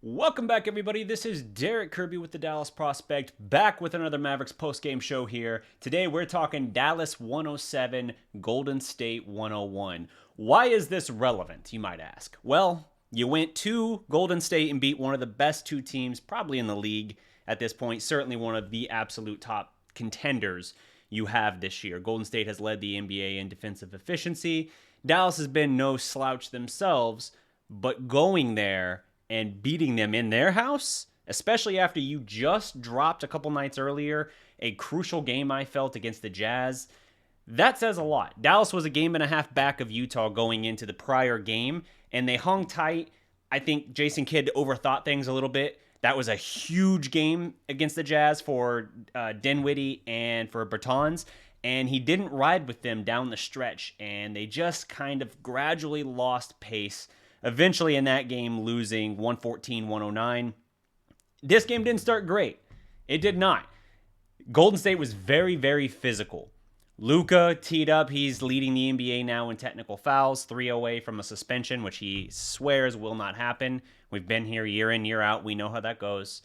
Welcome back, everybody. This is Derek Kirby with the Dallas Prospect, back with another Mavericks postgame show here. Today, we're talking Dallas 107, Golden State 101. Why is this relevant, you might ask? Well, you went to Golden State and beat one of the best two teams probably in the league at this point, certainly one of the absolute top contenders you have this year. Golden State has led the NBA in defensive efficiency. Dallas has been no slouch themselves, but going there and beating them in their house, especially after you just dropped a couple nights earlier a crucial game I felt against the Jazz, that says a lot. Dallas was a game and a half back of Utah going into the prior game, and they hung tight. I think Jason Kidd overthought things a little bit. That was a huge game against the Jazz for Dinwiddie and for Bertans, and he didn't ride with them down the stretch, and they just kind of gradually lost pace. Eventually in that game, losing 114-109. This game didn't start great. It did not. Golden State was very, very physical. Luka teed up. He's leading the NBA now in technical fouls, 3 away from a suspension, which he swears will not happen. We've been here year in, year out. We know how that goes.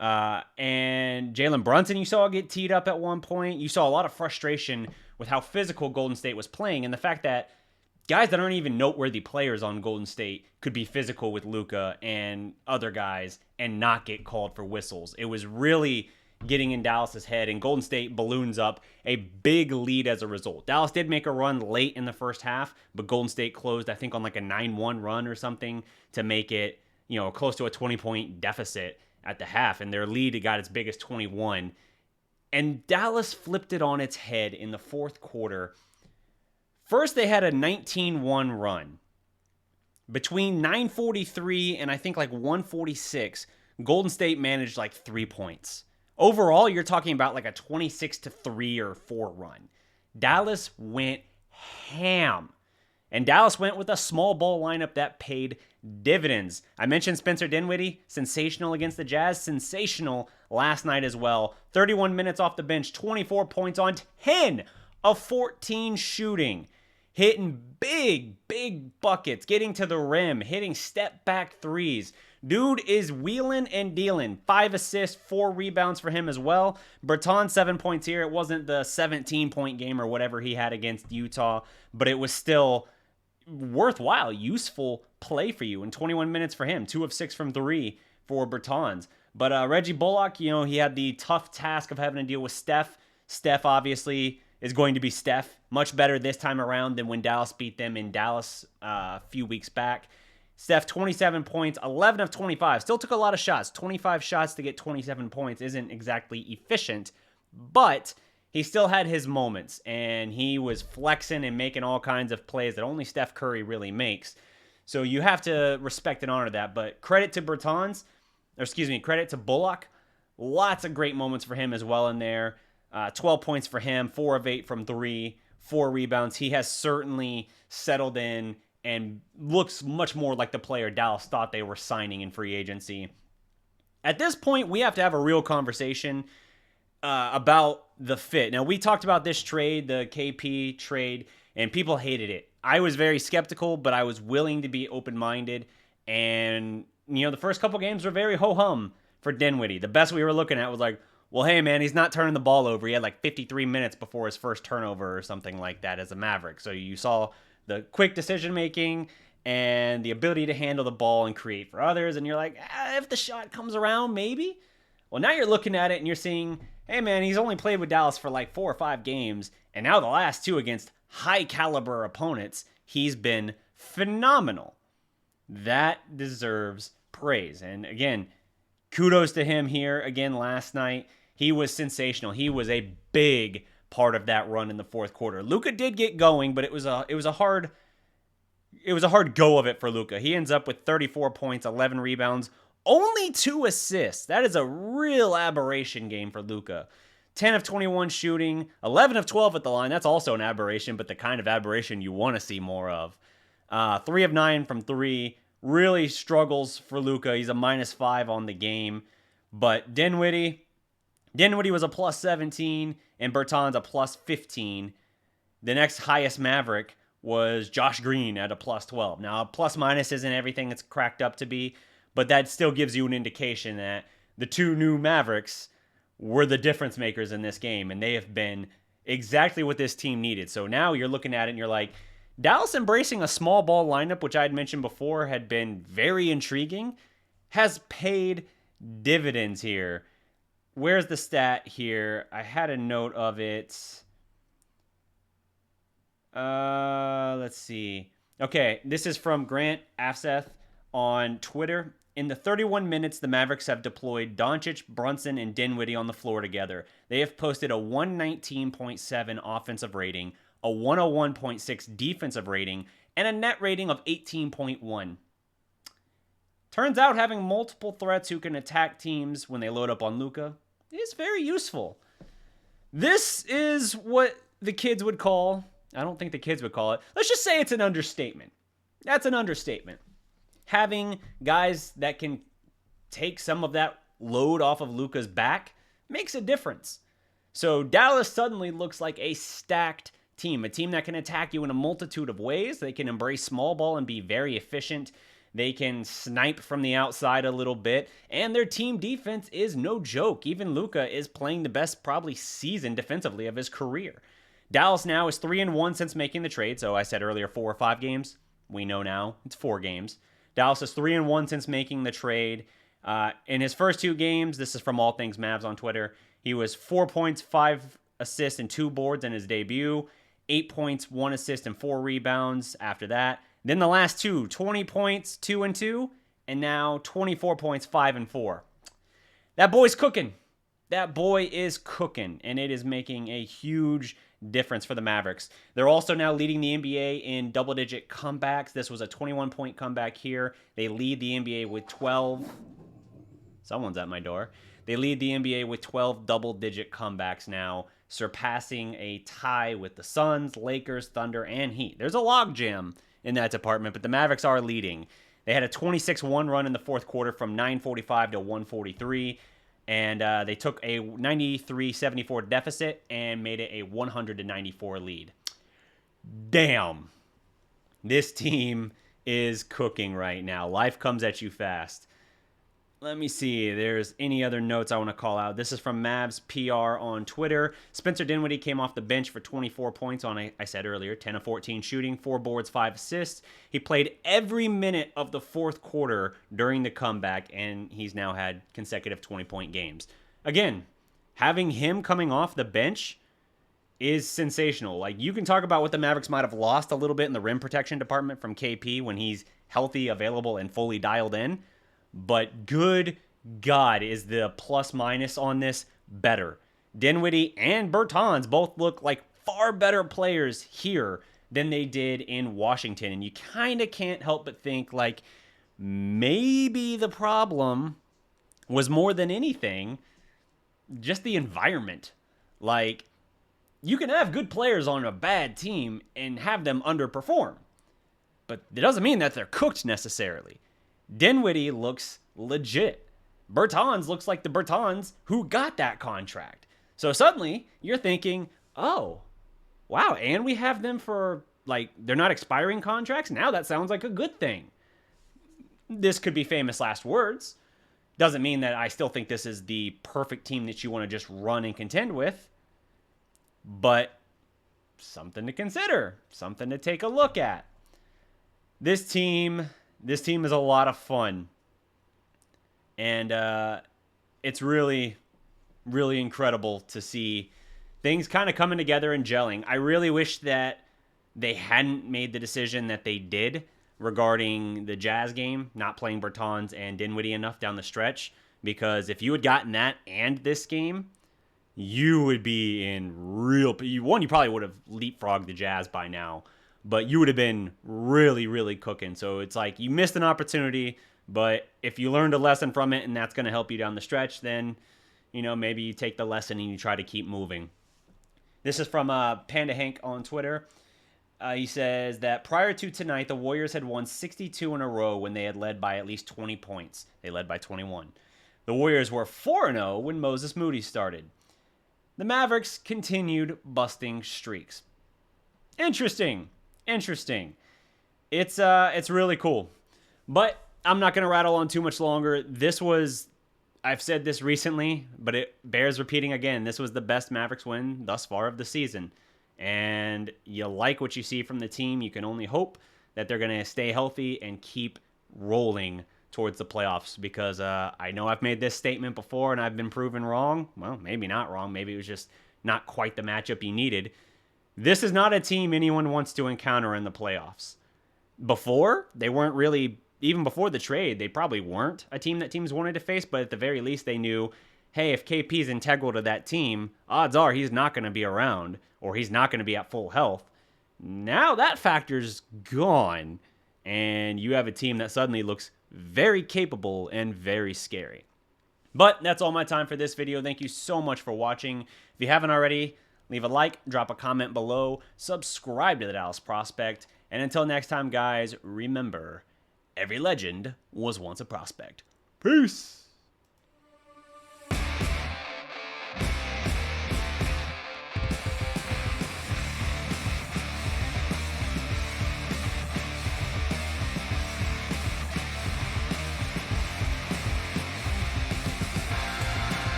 And Jalen Brunson, you saw get teed up at one point. You saw a lot of frustration with how physical Golden State was playing, and the fact that guys that aren't even noteworthy players on Golden State could be physical with Luka and other guys and not get called for whistles. It was really getting in Dallas's head, and Golden State balloons up a big lead as a result. Dallas did make a run late in the first half, but Golden State closed, I think, on like a 9-1 run or something to make it, close to a 20-point deficit at the half, and their lead got as big as 21. And Dallas flipped it on its head in the fourth quarter. First, they had a 19-1 run. Between 9:43 and I think like 1:46, Golden State managed like 3 points. Overall, you're talking about like a 26-3 or 4 run. Dallas went ham. And Dallas went with a small ball lineup that paid dividends. I mentioned Spencer Dinwiddie, sensational against the Jazz, sensational last night as well. 31 minutes off the bench, 24 points on 10 of 14 shooting. Hitting big buckets, getting to the rim, hitting step-back threes. Dude is wheeling and dealing. 5 assists, 4 rebounds for him as well. Bertans, 7 points here. It wasn't the 17-point game or whatever he had against Utah, but it was still worthwhile, useful play for you. And 21 minutes for him. 2 of 6 from 3 for Bertans. But Reggie Bullock, he had the tough task of having to deal with Steph. Steph, obviously, is going to be Steph. Much better this time around than when Dallas beat them in Dallas a few weeks back. Steph, 27 points, 11 of 25. Still took a lot of shots. 25 shots to get 27 points isn't exactly efficient, but he still had his moments, and he was flexing and making all kinds of plays that only Steph Curry really makes. So you have to respect and honor that. But credit to credit to Bullock. Lots of great moments for him as well in there. 12 points for him, 4 of 8 from 3, 4 rebounds. He has certainly settled in and looks much more like the player Dallas thought they were signing in free agency. At this point, we have to have a real conversation about the fit. Now, we talked about this trade, the KP trade, and people hated it. I was very skeptical, but I was willing to be open-minded. And, the first couple games were very ho-hum for Dinwiddie. The best we were looking at was like, well, hey, man, he's not turning the ball over. He had like 53 minutes before his first turnover or something like that as a Maverick. So you saw the quick decision-making and the ability to handle the ball and create for others. And you're like, if the shot comes around, maybe. Well, now you're looking at it and you're seeing, hey, man, he's only played with Dallas for like 4 or 5 games. And now the last 2 against high-caliber opponents, he's been phenomenal. That deserves praise. And again, kudos to him here again last night. He was sensational. He was a big part of that run in the fourth quarter. Luka did get going, but it was a hard go of it for Luka. He ends up with 34 points, 11 rebounds, only 2 assists. That is a real aberration game for Luka. 10 of 21 shooting, 11 of 12 at the line. That's also an aberration, but the kind of aberration you want to see more of. 3 of 9 from 3. Really struggles for Luka. He's a -5 on the game. But Dinwiddie was a plus 17, and Bertans a plus 15. The next highest Maverick was Josh Green at a plus 12. Now, plus minus isn't everything it's cracked up to be, but that still gives you an indication that the two new Mavericks were the difference makers in this game, and they have been exactly what this team needed. So now you're looking at it and you're like, Dallas embracing a small ball lineup, which I had mentioned before had been very intriguing, has paid dividends here. Where's the stat here? I had a note of it. Let's see. Okay, this is from Grant Afseth on Twitter. In the 31 minutes, the Mavericks have deployed Doncic, Brunson, and Dinwiddie on the floor together. They have posted a 119.7 offensive rating, a 101.6 defensive rating, and a net rating of 18.1. Turns out having multiple threats who can attack teams when they load up on Luka is very useful. This is what the kids would call, I don't think the kids would call it, let's just say it's an understatement. That's an understatement. Having guys that can take some of that load off of Luka's back makes a difference. So Dallas suddenly looks like a stacked team, a team that can attack you in a multitude of ways. They can embrace small ball and be very efficient. They can snipe from the outside a little bit, and their team defense is no joke. Even Luka is playing the best probably season defensively of his career. Dallas now is 3-1 since making the trade, so I said earlier 4 or 5 games. We know now it's 4 games. Dallas is 3-1 since making the trade. In his first 2 games, this is from All Things Mavs on Twitter, he was 4 points, 5 assists, and 2 boards in his debut, 8 points, 1 assist, and 4 rebounds after that. Then the last 2, 20 points, 2 and 2, and now 24 points, 5 and 4. That boy's cooking. That boy is cooking, and it is making a huge difference for the Mavericks. They're also now leading the NBA in double-digit comebacks. This was a 21-point comeback here. They lead the NBA with 12. Someone's at my door. They lead the NBA with 12 double-digit comebacks now, surpassing a tie with the Suns, Lakers, Thunder, and Heat. There's a logjam in that department, but the Mavericks are leading. They had a 26-1 run in the fourth quarter from 9:45 to 1:43, and they took a 93-74 deficit and made it a 100-94 lead. Damn. This team is cooking right now. Life comes at you fast. Let me see if there's any other notes I want to call out. This is from Mavs PR on Twitter. Spencer Dinwiddie came off the bench for 24 points on, I said earlier, 10 of 14 shooting, 4 boards, 5 assists. He played every minute of the fourth quarter during the comeback, and he's now had consecutive 20-point games. Again, having him coming off the bench is sensational. Like, you can talk about what the Mavericks might have lost a little bit in the rim protection department from KP when he's healthy, available, and fully dialed in. But good God, is the plus-minus on this better. Dinwiddie and Bertans both look like far better players here than they did in Washington. And you kind of can't help but think, like, maybe the problem was more than anything just the environment. Like, you can have good players on a bad team and have them underperform. But it doesn't mean that they're cooked necessarily. Dinwiddie looks legit. Bertans looks like the Bertans who got that contract. So suddenly, you're thinking, oh, wow, and we have them for, like, they're not expiring contracts? Now that sounds like a good thing. This could be famous last words. Doesn't mean that I still think this is the perfect team that you want to just run and contend with. But something to consider. Something to take a look at. This team is a lot of fun. And it's really, really incredible to see things kind of coming together and gelling. I really wish that they hadn't made the decision that they did regarding the Jazz game, not playing Bertans and Dinwiddie enough down the stretch. Because if you had gotten that and this game, you would be in real... One, you probably would have leapfrogged the Jazz by now. But you would have been really, really cooking. So it's like you missed an opportunity, but if you learned a lesson from it and that's going to help you down the stretch, then, you know, maybe you take the lesson and you try to keep moving. This is from Panda Hank on Twitter. He says that prior to tonight, the Warriors had won 62 in a row when they had led by at least 20 points. They led by 21. The Warriors were 4-0 when Moses Moody started. The Mavericks continued busting streaks. Interesting. It's really cool. But I'm not going to rattle on too much longer. I've said this recently, but it bears repeating again. This was the best Mavericks win thus far of the season. And you like what you see from the team. You can only hope that they're going to stay healthy and keep rolling towards the playoffs, because I know I've made this statement before and I've been proven wrong. Well, maybe not wrong. Maybe it was just not quite the matchup you needed. This is not a team anyone wants to encounter in the playoffs. Before, they weren't really, even before the trade, they probably weren't a team that teams wanted to face, but at the very least they knew, hey, if KP is integral to that team, odds are he's not going to be around, or he's not going to be at full health. Now that factor's gone, and you have a team that suddenly looks very capable and very scary. But that's all my time for this video. Thank you so much for watching. If you haven't already, leave a like, drop a comment below, subscribe to the Dallas Prospect, and until next time, guys, remember, every legend was once a prospect. Peace!